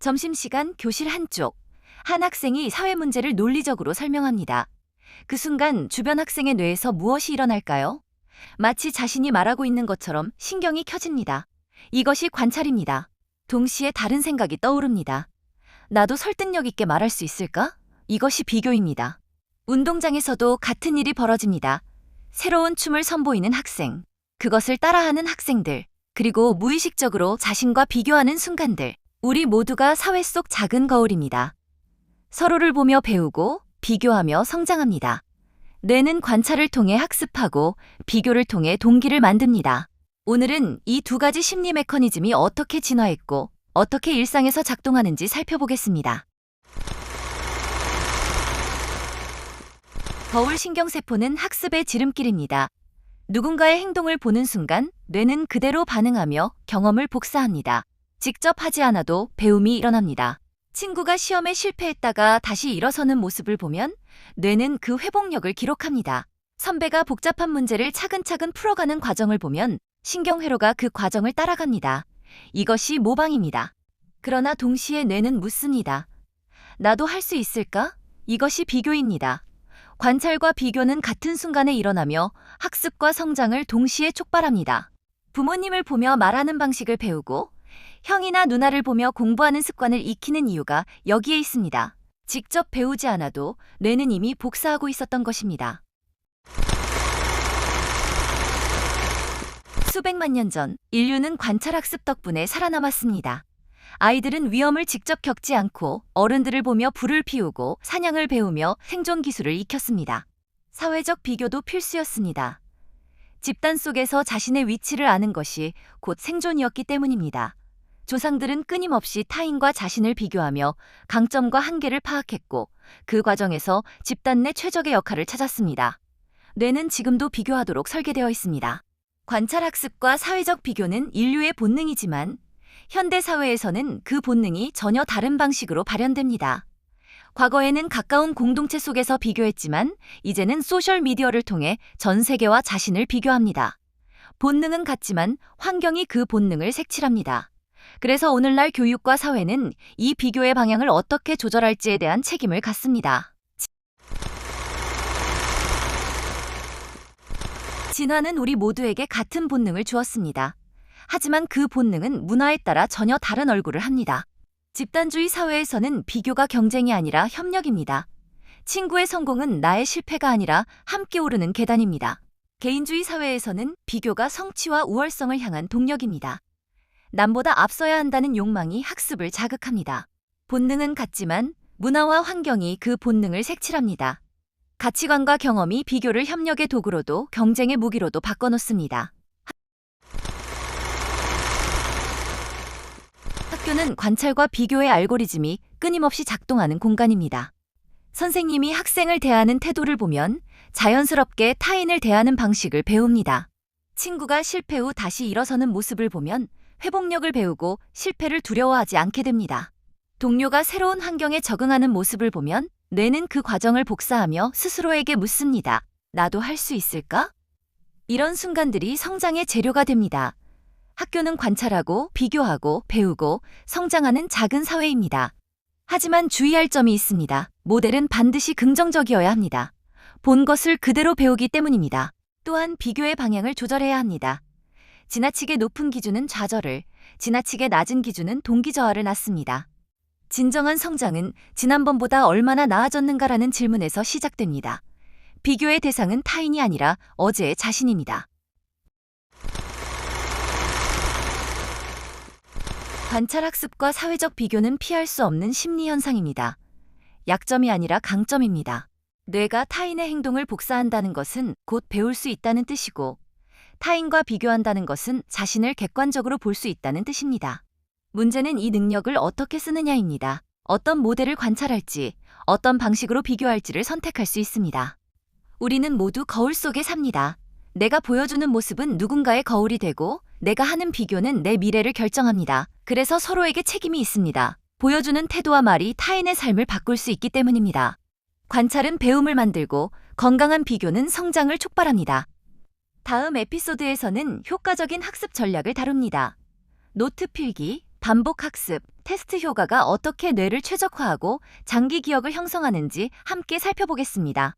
점심시간 교실 한쪽. 한 학생이 사회 문제를 논리적으로 설명합니다. 그 순간 주변 학생의 뇌에서 무엇이 일어날까요? 마치 자신이 말하고 있는 것처럼 신경이 켜집니다. 이것이 관찰입니다. 동시에 다른 생각이 떠오릅니다. 나도 설득력 있게 말할 수 있을까? 이것이 비교입니다. 운동장에서도 같은 일이 벌어집니다. 새로운 춤을 선보이는 학생, 그것을 따라하는 학생들, 그리고 무의식적으로 자신과 비교하는 순간들. 우리 모두가 사회 속 작은 거울입니다. 서로를 보며 배우고 비교하며 성장합니다. 뇌는 관찰을 통해 학습하고 비교를 통해 동기를 만듭니다. 오늘은 이 두 가지 심리 메커니즘이 어떻게 진화했고 어떻게 일상에서 작동하는지 살펴보겠습니다. 거울 신경세포는 학습의 지름길입니다. 누군가의 행동을 보는 순간 뇌는 그대로 반응하며 경험을 복사합니다. 직접 하지 않아도 배움이 일어납니다. 친구가 시험에 실패했다가 다시 일어서는 모습을 보면 뇌는 그 회복력을 기록합니다. 선배가 복잡한 문제를 차근차근 풀어가는 과정을 보면 신경회로가 그 과정을 따라갑니다. 이것이 모방입니다. 그러나 동시에 뇌는 묻습니다. 나도 할 수 있을까? 이것이 비교입니다. 관찰과 비교는 같은 순간에 일어나며 학습과 성장을 동시에 촉발합니다. 부모님을 보며 말하는 방식을 배우고 형이나 누나를 보며 공부하는 습관을 익히는 이유가 여기에 있습니다. 직접 배우지 않아도 뇌는 이미 복사하고 있었던 것입니다. 수백만 년 전, 인류는 관찰학습 덕분에 살아남았습니다. 아이들은 위험을 직접 겪지 않고 어른들을 보며 불을 피우고 사냥을 배우며 생존 기술을 익혔습니다. 사회적 비교도 필수였습니다. 집단 속에서 자신의 위치를 아는 것이 곧 생존이었기 때문입니다. 조상들은 끊임없이 타인과 자신을 비교하며 강점과 한계를 파악했고 그 과정에서 집단 내 최적의 역할을 찾았습니다. 뇌는 지금도 비교하도록 설계되어 있습니다. 관찰학습과 사회적 비교는 인류의 본능이지만 현대 사회에서는 그 본능이 전혀 다른 방식으로 발현됩니다. 과거에는 가까운 공동체 속에서 비교했지만 이제는 소셜미디어를 통해 전 세계와 자신을 비교합니다. 본능은 같지만 환경이 그 본능을 색칠합니다. 그래서 오늘날 교육과 사회는 이 비교의 방향을 어떻게 조절할지에 대한 책임을 갖습니다. 진화는 우리 모두에게 같은 본능을 주었습니다. 하지만 그 본능은 문화에 따라 전혀 다른 얼굴을 합니다. 집단주의 사회에서는 비교가 경쟁이 아니라 협력입니다. 친구의 성공은 나의 실패가 아니라 함께 오르는 계단입니다. 개인주의 사회에서는 비교가 성취와 우월성을 향한 동력입니다. 남보다 앞서야 한다는 욕망이 학습을 자극합니다. 본능은 같지만 문화와 환경이 그 본능을 색칠합니다. 가치관과 경험이 비교를 협력의 도구로도 경쟁의 무기로도 바꿔놓습니다. 학교는 관찰과 비교의 알고리즘이 끊임없이 작동하는 공간입니다. 선생님이 학생을 대하는 태도를 보면 자연스럽게 타인을 대하는 방식을 배웁니다. 친구가 실패 후 다시 일어서는 모습을 보면 회복력을 배우고 실패를 두려워하지 않게 됩니다. 동료가 새로운 환경에 적응하는 모습을 보면 뇌는 그 과정을 복사하며 스스로에게 묻습니다. 나도 할 수 있을까? 이런 순간들이 성장의 재료가 됩니다. 학교는 관찰하고 비교하고 배우고 성장하는 작은 사회입니다. 하지만 주의할 점이 있습니다. 모델은 반드시 긍정적이어야 합니다. 본 것을 그대로 배우기 때문입니다. 또한 비교의 방향을 조절해야 합니다. 지나치게 높은 기준은 좌절을, 지나치게 낮은 기준은 동기저하를 낳습니다. 진정한 성장은 지난번보다 얼마나 나아졌는가라는 질문에서 시작됩니다. 비교의 대상은 타인이 아니라 어제의 자신입니다. 관찰학습과 사회적 비교는 피할 수 없는 심리 현상입니다. 약점이 아니라 강점입니다. 뇌가 타인의 행동을 복사한다는 것은 곧 배울 수 있다는 뜻이고 타인과 비교한다는 것은 자신을 객관적으로 볼 수 있다는 뜻입니다. 문제는 이 능력을 어떻게 쓰느냐입니다. 어떤 모델을 관찰할지, 어떤 방식으로 비교할지를 선택할 수 있습니다. 우리는 모두 거울 속에 삽니다. 내가 보여주는 모습은 누군가의 거울이 되고 내가 하는 비교는 내 미래를 결정합니다. 그래서 서로에게 책임이 있습니다. 보여주는 태도와 말이 타인의 삶을 바꿀 수 있기 때문입니다. 관찰은 배움을 만들고 건강한 비교는 성장을 촉발합니다. 다음 에피소드에서는 효과적인 학습 전략을 다룹니다. 노트 필기, 반복 학습, 테스트 효과가 어떻게 뇌를 최적화하고 장기 기억을 형성하는지 함께 살펴보겠습니다.